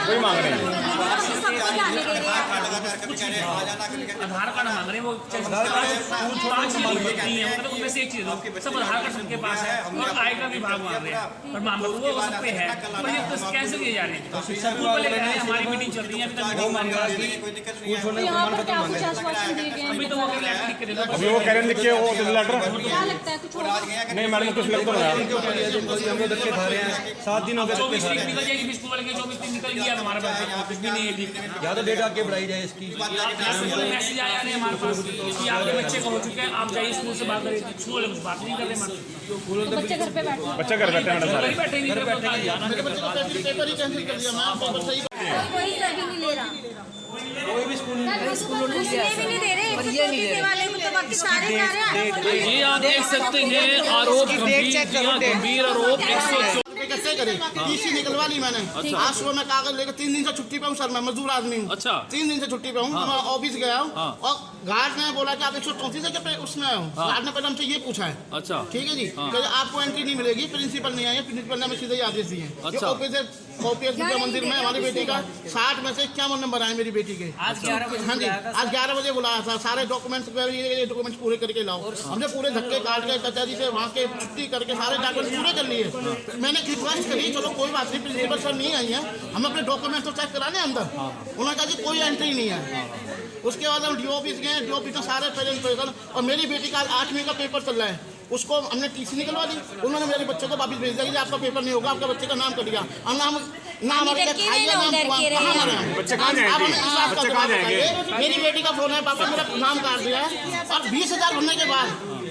कोई मांग रहे हैं, आधार कार्ड मांग रहे हैं वो 5 नहीं है, मतलब उनमें से एक चीज सब आधार कार्ड सबके पास है और आयकर विभाग मांग रहे हैं और मामला वो सब पे है, तो ये तो कैसे किए जा रहे हैं। शिक्षा विभाग ले रहे हैं, हमारी मीटिंग चल रही है अभी तो वो लेटर लिख के दे दो, अभी वो कह रहे हैं लिख के वो लेटर नहीं मैडम कुछ लिख दो यार। 7 दिन हो गए 24 तारीख निकल जाएगी, स्कूल वाले के 24 तारीख निकल गया हमारे पास, कुछ भी नहीं है। या तो डेट आगे बढ़ाई जाए इसकी। मैसेज आया नहीं हमारे पास कि आपके बच्चे का हो चुका है, आप जाइए स्कूल से बात करिए, स्कूल वाले कुछ बात नहीं कर रहे, बच्चे घर पे बैठे बच्चा घर बैठे मैडम सारे बैठे नहीं पेपर ही कैंसिल कर दिया मैम, पेपर सही कोई सही नहीं ले रहा, कोई भी स्कूल उसमें भी नहीं दे रहे, वाले को तो बाकी सारे जा रहे हैं। ये आप देख सकते हैं आरोप गंभीर आरोप 114 कैसे करे। टीसी निकलवा ली मैंने, आज सुबह मैं कागज लेकर 3 दिन से छुट्टी पे हूँ सर, मैं मजदूर आदमी हूँ। अच्छा 3 दिन से छुट्टी पे हूँ, मैं ऑफिस गया हूँ और गार्ड ने बोला कि आप 134 से उसमें आए हो। गार्ड ने पहले हमसे ये पूछा है, अच्छा ठीक है जी, आपको एंट्री नहीं मिलेगी, प्रिंसिपल नहीं आए, प्रिंसिपल ने हमें सीधे ही आदेश दिए। ओपीएस विद्या मंदिर में हमारी बेटी का 60 में से 51 नंबर आए मेरी बेटी के। आज 11 बजे हाँ जी, आज 11 बजे बुलाया था, सारे डॉक्यूमेंट्स पूरे करके लाओ। हमने पूरे धक्के काट के कचहरी से वहाँ के छुट्टी करके सारे डॉक्यूमेंट पूरे कर लिए। मैंने रिक्वेस्ट करी, चलो कोई बात नहीं, प्रिंसिपल सर नहीं आई है, हम अपने डॉक्यूमेंट तो चेक कराने अंदर। उन्होंने कहा कि कोई एंट्री नहीं है। उसके बाद हम डीओ ऑफिस गए, डीओ ऑफिस में सारे पेरेंट्स और मेरी बेटी का 8वीं का पेपर चल रहा है, उसको हमने टीसी निकलवा दी। उन्होंने मेरे बच्चे को वापस भेज दिया कि आपका पेपर नहीं होगा, आपका बच्चे का नाम कट गया। और नाम हमारे लिए खाइए, नाम कहाँ मरे बच्चे कहाँ जाएंगे? मेरी बेटी का फोन है, पापा मेरा नाम काट दिया है और 20,000 भरने के बाद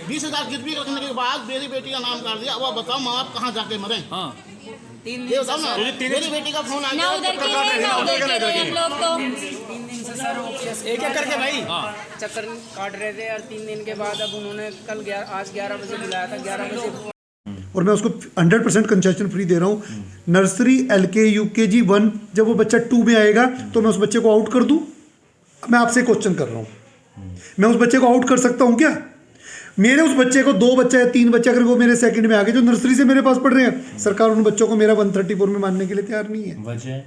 20,000 गिरवी रखने के बाद मेरी बेटी का नाम काट दिया। अब आप बताओ माँ बाप कहाँ जाके मरे। ये बताओ ना, मेरी बेटी का फोन आ ना उधर के रहे, ना उधर के रहे हम लोग तो। 3 दिन से सर एक एक करके भाई चक्कर काट रहे थे और 3 दिन के बाद अब उन्होंने कल आज 11 बजे बुलाया था, 11 बजे और मैं उसको 100% कंसेशन फ्री दे रहा हूँ। नर्सरी LK UKG 1 जब वो बच्चा 2 में आएगा तो मैं उस बच्चे को आउट कर दूँ? मैं आपसे क्वेश्चन कर रहा हूँ, मैं उस बच्चे को आउट कर सकता हूँ क्या? मेरे उस बच्चे को 2 बच्चे या 3 बच्चे अगर वो मेरे सेकंड में आ गए जो नर्सरी से मेरे पास पढ़ रहे हैं, सरकार उन बच्चों को मेरा 134 में मानने के लिए तैयार नहीं है। वजह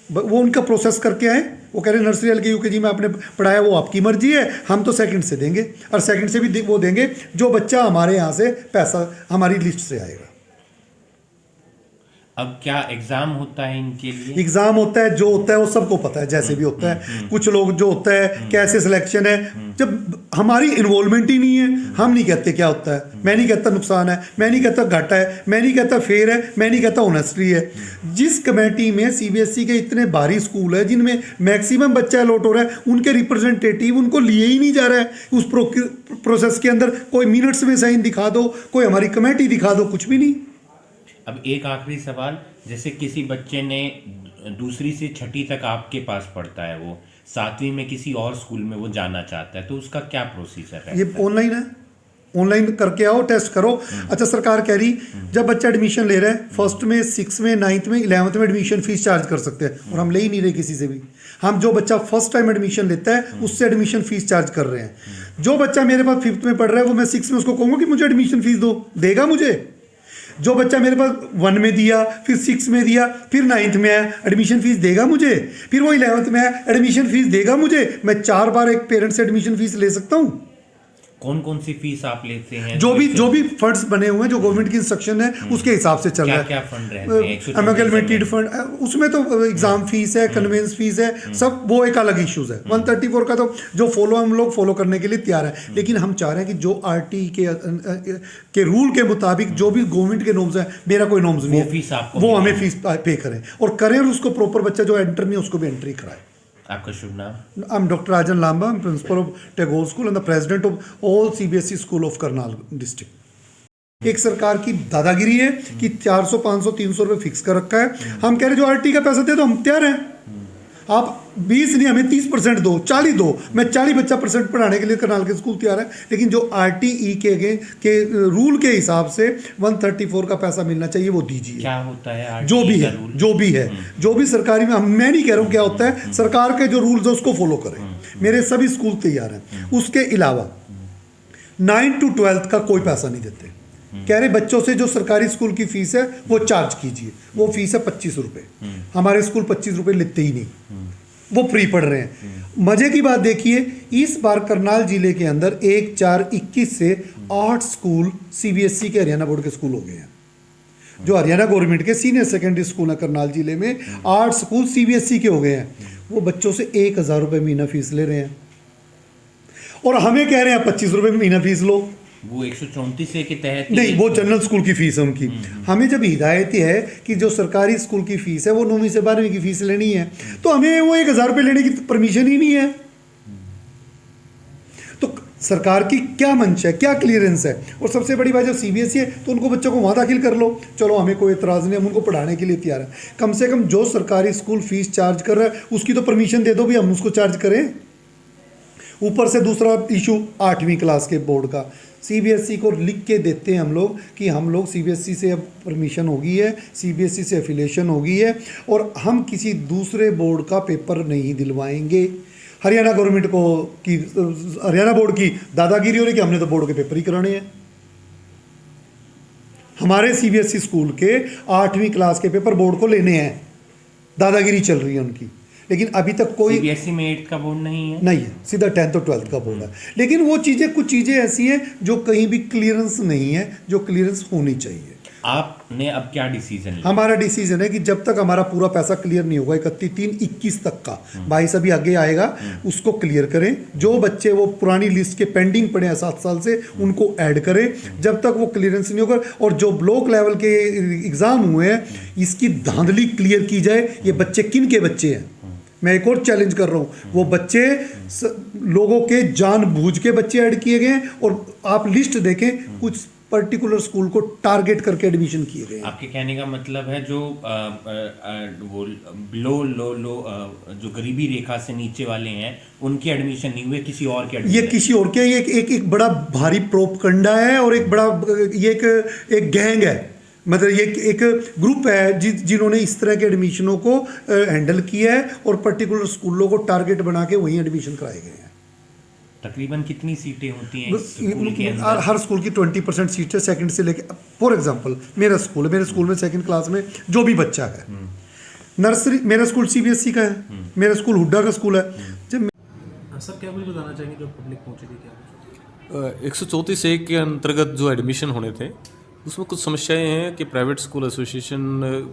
वो उनका प्रोसेस करके आए, वो कह रहे हैं नर्सरी LK UKG में आपने पढ़ाया वो आपकी मर्जी है, हम तो सेकंड से देंगे और सेकंड से भी वो देंगे जो बच्चा हमारे यहाँ से पैसा हमारी लिस्ट से आएगा। अब क्या एग्जाम होता है इनके लिए? एग्जाम होता है, जो होता है वो सबको पता है, जैसे भी होता है। कुछ लोग जो होता है कैसे सिलेक्शन है, जब हमारी इन्वॉल्वमेंट ही नहीं है, हम नहीं कहते क्या होता है। मैं नहीं कहता नुकसान है, मैं नहीं कहता घाटा है, मैं नहीं कहता फेयर है, मैं नहीं कहता ऑनेस्टली है। जिस कमेटी में CBSE के इतने भारी स्कूल है जिनमें मैक्सिमम बच्चा अलॉट हो रहा है, उनके रिप्रेजेंटेटिव उनको लिए ही नहीं जा रहा है उस प्रोसेस के अंदर। कोई मिनट्स में साइन दिखा दो, कोई हमारी कमेटी दिखा दो, कुछ भी नहीं। अब एक आखिरी सवाल, जैसे किसी बच्चे ने 2री से 6ठी तक आपके पास पढ़ता है, वो 7वीं में किसी और स्कूल में वो जाना चाहता है, तो उसका क्या प्रोसीजर है? ये ऑनलाइन है, ऑनलाइन करके आओ, टेस्ट करो। अच्छा, सरकार कह रही जब बच्चा एडमिशन ले रहा है 1st में, 6th में, 9th में, 11th में एडमिशन फीस चार्ज कर सकते हैं, और हम ले ही नहीं रहे किसी से भी। हम जो बच्चा फर्स्ट टाइम एडमिशन लेता है उससे एडमिशन फीस चार्ज कर रहे हैं। जो बच्चा मेरे पास 5th में पढ़ रहा है वो मैं 6th में उसको कहूँगा कि मुझे एडमिशन फीस दो, देगा मुझे? जो बच्चा मेरे पास 1 में दिया, फिर 6 में दिया, फिर 9th में आया, एडमिशन फीस देगा मुझे? फिर वो 11th में आया, एडमिशन फीस देगा मुझे? मैं 4 बार एक पेरेंट से एडमिशन फीस ले सकता हूँ? कौन कौन सी फीस आप लेते हैं? जो भी फंड्स बने हुए हैं, जो गवर्नमेंट की इंस्ट्रक्शन है उसके हिसाब से चल रहा है। क्या फंड रहते हैं? अमेलगमेटेड फंड, उसमें तो एग्जाम फीस है, कन्वेंस फीस है, सब वो एक अलग इश्यूज है। 134 का तो जो हम लोग फॉलो करने के लिए तैयार है, लेकिन हम चाह रहे हैं कि जो RT के रूल के मुताबिक जो भी गवर्नमेंट के नॉर्म्स है, मेरा कोई नॉर्म्स नहीं है, वो हमें फीस पे करें और उसको प्रॉपर। बच्चा जो एंटर नहीं है उसको भी एंट्री कराए। आपका शुभ नाम? I am doctor Rajan Lamba, principal of Tagore school and the president of all CBSE school of Karnal district. एक सरकार की दादागिरी है कि 400, 500, 300 रुपये फिक्स कर रखा है। हम कह रहे जो RT का पैसा दे दो, हम तैयार हैं। आप 20 नहीं, हमें 30% दो, 40 दो, मैं 40% पढ़ाने के लिए करनाल के स्कूल तैयार है। लेकिन जो RTE के रूल के हिसाब से 134 का पैसा मिलना चाहिए वो दीजिए। क्या होता है RTE जो भी का है, रूल? जो भी सरकारी में, मैं नहीं कह रहा हूँ क्या होता है, सरकार के जो रूल्स है उसको फॉलो करें। मेरे सभी स्कूल तैयार हैं। उसके अलावा 9 to 12 का कोई पैसा नहीं देते। कह रहे बच्चों से जो सरकारी स्कूल की फीस है वो चार्ज कीजिए, वो फीस है 25 रुपये। हमारे स्कूल 25 रुपये लेते ही नहीं, वो फ्री पढ़ रहे हैं। मजे की बात देखिए, इस बार करनाल जिले के अंदर 1/4/21 से 8 स्कूल CBSE के हरियाणा बोर्ड के स्कूल हो गए हैं। जो हरियाणा गवर्नमेंट के सीनियर सेकेंडरी स्कूल है करनाल जिले में, 8 स्कूल CBSE के हो गए हैं। वो बच्चों से 1000 रुपये महीना फीस ले रहे हैं और हमें कह रहे हैं 25 रुपये महीना फीस लो। वो 134 के तहत नहीं, वो जनरल स्कूल की फीस है उनकी। हमें जब हिदायत है कि जो सरकारी स्कूल की फीस है वो 9वीं से 12वीं की फीस लेनी है, तो हमें वो 1000 रुपये लेने की परमिशन ही नहीं है। तो सरकार की क्या मंशा है, क्या क्लियरेंस है? और सबसे बड़ी बात जब CBSE है तो उनको बच्चों को वहाँ दाखिल कर लो, चलो हमें कोई एतराज़ नहीं, हम उनको पढ़ाने के लिए तैयार हैं। कम से कम जो सरकारी स्कूल फीस चार्ज कर रहा है उसकी तो परमिशन दे दो भी, हम उसको चार्ज करें। ऊपर से दूसरा इशू 8वीं क्लास के बोर्ड का, CBSE को लिख के देते हैं हम लोग कि हम लोग CBSE से अब परमिशन हो गई है, CBSE से एफिलिएशन हो गई है और हम किसी दूसरे बोर्ड का पेपर नहीं दिलवाएंगे। हरियाणा गवर्नमेंट को की हरियाणा बोर्ड की दादागिरी हो रही कि हमने तो बोर्ड के पेपर ही कराने हैं। हमारे CBSE स्कूल के 8वीं क्लास के पेपर बोर्ड को लेने हैं, दादागिरी चल रही है उनकी। लेकिन अभी तक कोई CBSE में 8 का बोर्ड नहीं है, सीधा 10th और 12th का बोर्ड है। लेकिन वो चीज़ें, कुछ चीज़ें ऐसी हैं जो कहीं भी क्लियरेंस नहीं है, जो क्लियरेंस होनी चाहिए। आपने अब क्या डिसीजन लिया? हमारा डिसीजन है कि जब तक हमारा पूरा पैसा क्लियर नहीं होगा 31/3/21 तक का, 22 अभी आगे आएगा, उसको क्लियर करें। जो बच्चे वो पुरानी लिस्ट के पेंडिंग पड़े हैं 7 साल से, उनको ऐड करें जब तक वो क्लियरेंस नहीं होगा। और जो ब्लॉक लेवल के एग्ज़ाम हुए हैं, इसकी धांधली क्लियर की जाए। ये बच्चे किन के बच्चे हैं? मैं एक और चैलेंज कर रहा हूँ, वो बच्चे लोगों के जानबूझ के बच्चे ऐड किए गए हैं और आप लिस्ट देखें, कुछ पर्टिकुलर स्कूल को टारगेट करके एडमिशन किए गए हैं। आपके कहने का मतलब है जो वो जो गरीबी रेखा से नीचे वाले हैं उनके एडमिशन नहीं हुए, किसी और के ये किसी और के, ये एक बड़ा भारी प्रोपगंडा है और एक बड़ा ये एक गैंग है, मतलब ये एक ग्रुप है जिन्होंने इस तरह के एडमिशनों को हैंडल किया है और पर्टिकुलर स्कूलों को टारगेट बना के वहीं एडमिशन कराए गए हैं। तकरीबन कितनी सीटें होती हैं इस स्कूल के अंदर? हर स्कूल की 20% सीटें सेकंड से लेके, फॉर एग्जांपल मेरा स्कूल है, मेरे स्कूल में सेकंड क्लास में जो भी बच्चा है, नर्सरी, मेरा स्कूल CBSE का है, मेरा स्कूल हुड्डा का स्कूल है। जब सर क्या कुछ बताना चाहेंगे जो पब्लिक पहुंची थी, क्या 134A के अंतर्गत जो एडमिशन होने थे उसमें कुछ समस्याएं हैं कि प्राइवेट स्कूल एसोसिएशन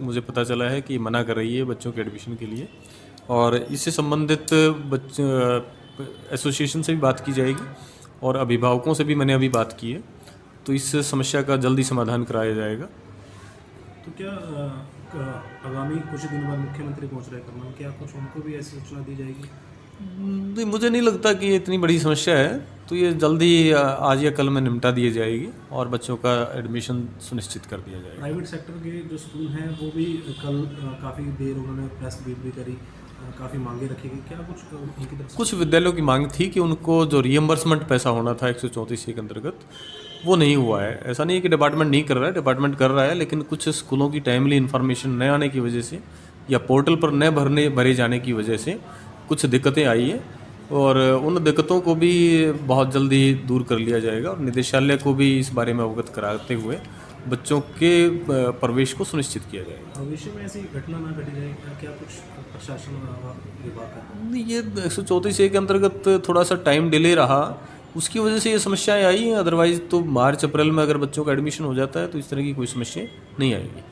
मुझे पता चला है कि मना कर रही है बच्चों के एडमिशन के लिए, और इससे संबंधित एसोसिएशन से भी बात की जाएगी और अभिभावकों से भी मैंने अभी बात की है, तो इस समस्या का जल्दी समाधान कराया जाएगा। तो क्या आगामी कुछ दिनों बाद मुख्यमंत्री पहुंच रहे करनाल, क्या कुछ उनको भी ऐसी सूचना दी जाएगी? नहीं, मुझे नहीं लगता कि ये इतनी बड़ी समस्या है, तो ये जल्दी आज या कल में निपटा दी जाएगी और बच्चों का एडमिशन सुनिश्चित कर दिया जाएगा। प्राइवेट सेक्टर के जो स्कूल हैं वो भी कल काफ़ी देर उन्होंने प्रेस ब्रीफ भी करी, काफ़ी मांगे रखी गई, क्या कुछ उनकी तरफ? कुछ विद्यालयों की मांग थी कि उनको जो रियम्बर्समेंट पैसा होना था 134A के अंतर्गत, वो नहीं हुआ है। ऐसा नहीं है कि डिपार्टमेंट नहीं कर रहा है, डिपार्टमेंट कर रहा है, लेकिन कुछ स्कूलों की टाइमली इन्फॉर्मेशन न आने की वजह से या पोर्टल पर न भरे जाने की वजह से कुछ दिक्कतें आई हैं और उन दिक्कतों को भी बहुत जल्दी दूर कर लिया जाएगा और निदेशालय को भी इस बारे में अवगत कराते हुए बच्चों के प्रवेश को सुनिश्चित किया जाएगा। भविष्य में ऐसी घटना ना घटी जाए, क्या कुछ प्रशासन विभाग का? ये 134A के अंतर्गत थोड़ा सा टाइम डिले रहा, उसकी वजह से ये समस्याएं आई हैं। अदरवाइज़ तो मार्च अप्रैल में अगर बच्चों का एडमिशन हो जाता है तो इस तरह की कोई समस्या नहीं आएगी।